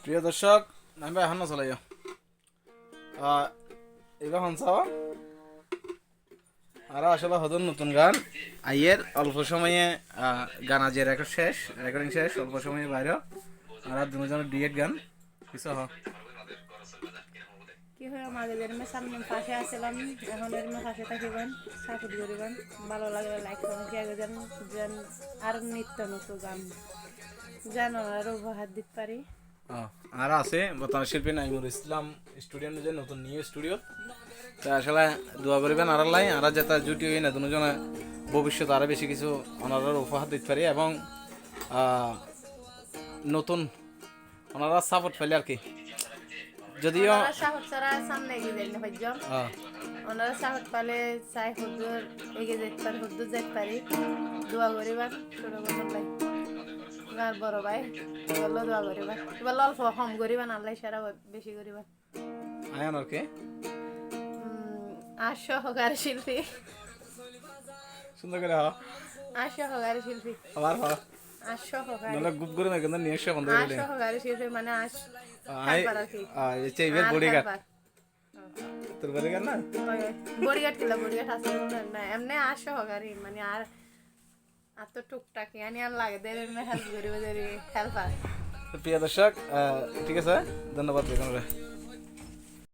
প্রিয় দর্শক, আমি এখন চলাই এবার হনসাও আর আসলে হদন নতুন গান আইয়ের অল্প সময়ে গান আজ রেকর্ডিং শেষ অল্প সময়ে বাইরে আর দুজনের ডিএড গান কিছু কি হয় মাঝে এর সামনে পাশে আসলাম এখন এর পাশে থাকিবেন সাপোর্ট করিবেন ভালো লাগলে লাইক কমেন্ট শেয়ার করবেন যেন আর নিত্য নতুন গান যেন আর উপহার দিতে পারি। আর আছে বর্তমান শিল্পী নাইমুল ইসলাম স্টুডিও যে নতুন নিউ স্টুডিও তা আসলে দোয়া করবেন আর লাই আর যাতে জুটি হই না দুজনে ভবিষ্যতে আরো বেশি কিছু ওনারা উপহার দিতে পারি এবং নতুন ওনারা সাপোর্ট পেলে আর কি যদিও সাহস ছাড়া সামনে এগিয়ে যাই না ভাইজন ওনারা সাহস পালে চাই হুজুর এগিয়ে যেতে পারি হুজুর যেতে পারি দোয়া করিবার ছোট বোন ভাই আর বড় ভাই বললো দোয়া করিবার এবার অল্প কম করিবেন আল্লাহ সারা বেশি করিবার আয়ান আর কি আর সহকারী শিল্পী সুন্দর করে আর সহকারী শিল্পী আবার আর সহকারী নলে গুপ করে না কিন্তু নিয়ে এসে বন্ধ আর করে দিলেন সহকারী শিল্পী মানে আর আই helper আর কি। এই চেইবের বডিগার্ড helper। তোর বডিগার্ড না বডিগার্ড কিলা বডিগার্ড আছে না এমনি আর সহকারী মানে আর আর তো টুকটাক ইয়ানি আর লাগে দের হেল্প করিবে দের হেল্পার। প্রিয় দর্শক ঠিক আছে ধন্যবাদ বেগুন